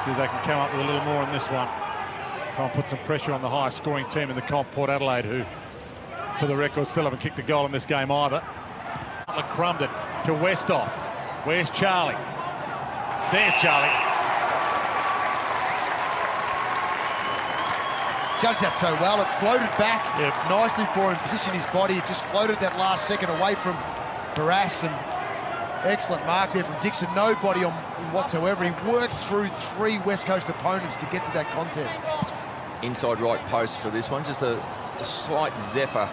See if they can come up with a little more on this one. Try and put some pressure on the highest scoring team in the comp, Port Adelaide, who, for the record, still haven't kicked a goal in this game either. Butler crumbed it to Westhoff. Where's Charlie? There's Charlie. Judged that so well. It floated back nicely for him, positioned his body. It just floated that last second away from Barras, and excellent mark there from Dixon. No body on whatsoever. He worked through 3 West Coast opponents to get to that contest. Inside right post for this one. Just a slight zephyr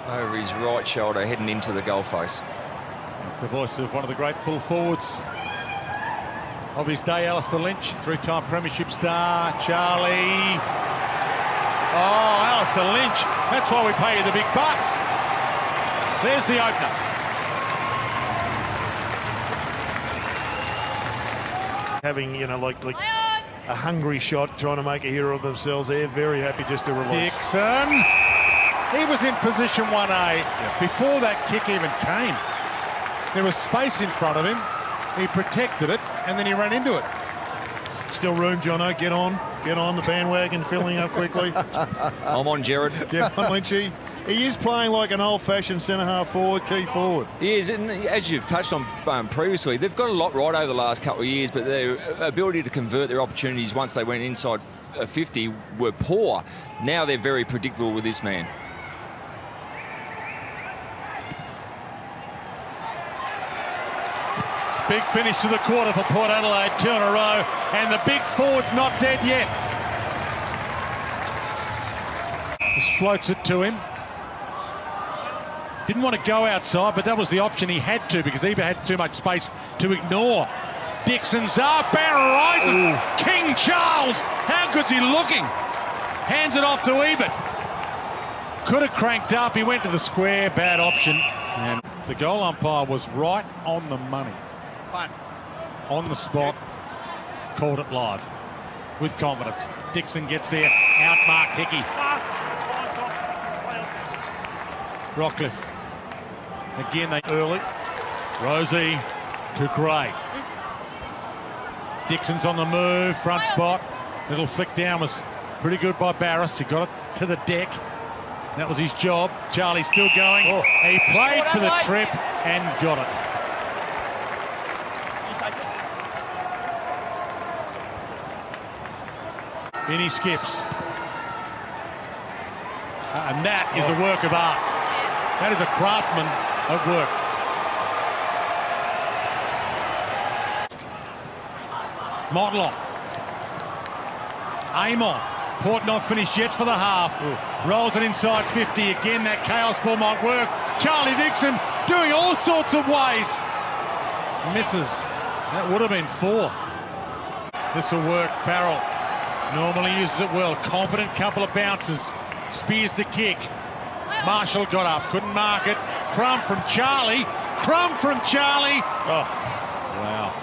over his right shoulder heading into the goal face. It's the voice of one of the great full forwards of his day, Alistair Lynch, 3-time premiership star, Charlie. Oh, Alistair Lynch, that's why we pay you the big bucks. There's the opener. Having, you know, like a hungry shot, trying to make a hero of themselves. They're very happy just to relax. Dixon, he was in position 1A before that kick even came. There was space in front of him. He protected it, and then he ran into it. Still room, Jono. Get on the bandwagon, filling up quickly. I'm on, Jared. Get on, Lynchy. He is playing like an old-fashioned centre-half forward, key forward. He is, and as you've touched on previously, they've got a lot right over the last couple of years, but their ability to convert their opportunities once they went inside 50 were poor. Now they're very predictable with this man. Big finish to the quarter for Port Adelaide, 2 in a row, and the big forward's not dead yet. Just floats it to him. Didn't want to go outside, but that was the option he had to, because Ebert had too much space to ignore. Dixon's up, Barra rises. Ooh. King Charles, how good's he looking? Hands it off to Ebert. Could have cranked up, he went to the square, bad option. And the goal umpire was right on the money. On the spot, called it live with confidence. Dixon gets there, outmarked Hickey. Rockcliffe. Again, they early. Rosie to Gray. Dixon's on the move, front spot. Little flick down was pretty good by Barras. He got it to the deck. That was his job. Charlie's still going. Oh. He played for the trip and got it. In he skips. And that is a work of art. That is a craftsman at work. Motlop. Amon. Port not finished yet for the half. Ooh. Rolls it inside 50. Again, that chaos ball might work. Charlie Dixon doing all sorts of ways. Misses. That would have been 4. This will work. Farrell normally uses it well. Confident couple of bounces. Spears the kick. Marshall got up. Couldn't mark it. Crumb from Charlie. Crumb from Charlie. Oh, wow.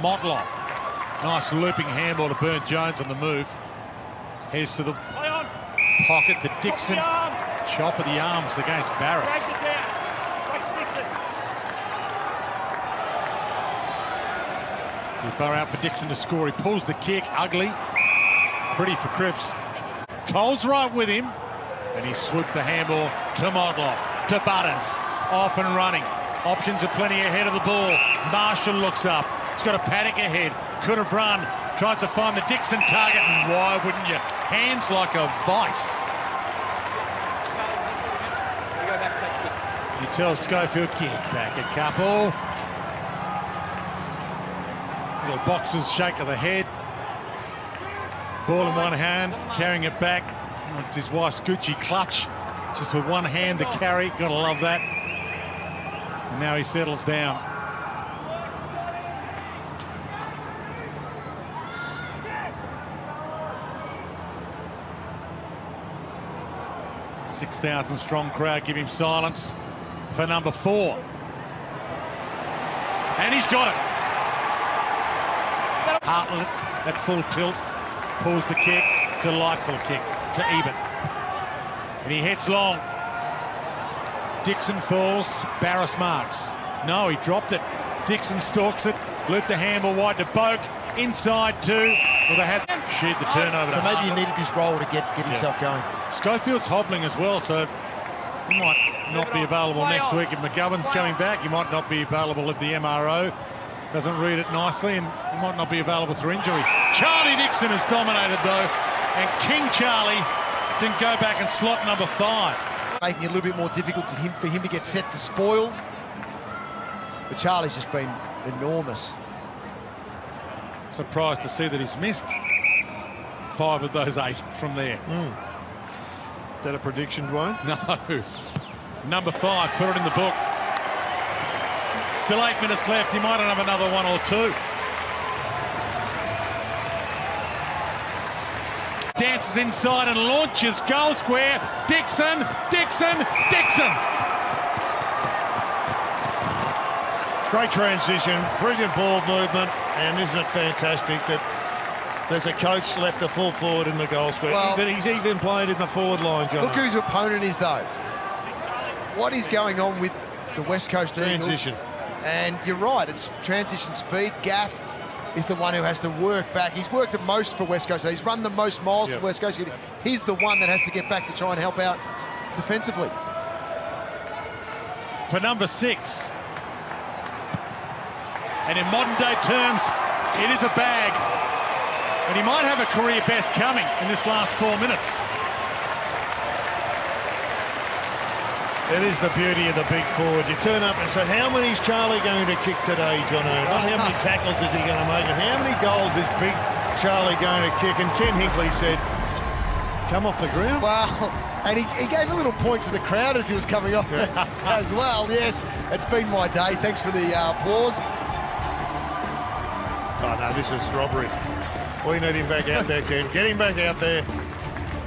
Motlop. Nice looping handball to Burn Jones on the move. Heads to the pocket to Dixon. Chop of the arms against Barras. Too far out for Dixon to score. He pulls the kick. Ugly. Pretty for Cripps. Cole's right with him. And he swooped the handball to Motlop. To Butters. Off and running. Options are plenty ahead of the ball. Marshall looks up. He's got a paddock ahead. Could have run. Tries to find the Dixon target. And why wouldn't you? Hands like a vice. You tell Schofield, get back a couple. Little boxer's shake of the head. Ball in one hand, carrying it back. It's his wife's Gucci clutch. Just with one hand to carry. Gotta love that. And now he settles down. $6,000 strong crowd give him silence for number 4. And he's got it. Hartland at full tilt. Pulls the kick. Delightful kick to Ebert. And he heads long. Dixon falls. Barras marks. No, he dropped it. Dixon stalks it, loop the handball wide to Boak, inside two. Well, they had sheared the turnover. So maybe he needed this roll to get himself going. Schofield's hobbling as well, so he might not be available next week if McGovern's coming back. He might not be available if the MRO doesn't read it nicely, and he might not be available through injury. Charlie Dixon has dominated though, and King Charlie can go back and slot number 5. Making it a little bit more difficult for him to get set to spoil. But Charlie's just been enormous. Surprised to see that he's missed 5 of those 8 from there. Is that a prediction, Dwayne? No. Number 5, put it in the book. Still 8 minutes left. He might have another 1 or 2. Dances inside and launches goal square. Dixon, Dixon, Dixon. Great transition, brilliant ball movement, and isn't it fantastic that there's a coach left a full forward in the goal square. Well, He's even played in the forward line, John. Look whose opponent is, though. What is going on with the West Coast transition? Eagles? And you're right, it's transition speed. Gaff is the one who has to work back. He's worked the most for West Coast. He's run the most miles for West Coast. He's the one that has to get back to try and help out defensively. For number 6. And in modern day terms, it is a bag. And he might have a career best coming in this last 4 minutes. It is the beauty of the big forward. You turn up and say, how many is Charlie going to kick today, John? Not how many tackles is he going to make, and how many goals is big Charlie going to kick? And Ken Hinckley said, come off the ground. Wow. And he gave a little point to the crowd as he was coming off as well. Yes, it's been my day. Thanks for the applause. Oh, no, this is robbery. We need him back out there, Ken. Get him back out there.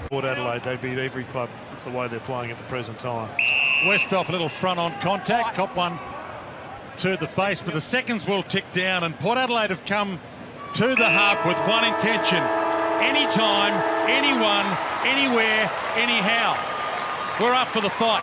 Port Adelaide, they beat every club the way they're playing at the present time. Westhoff, a little front-on contact. Cop one to the face, but the seconds will tick down, and Port Adelaide have come to the hub with one intention. Anytime, anyone, anywhere, anyhow. We're up for the fight.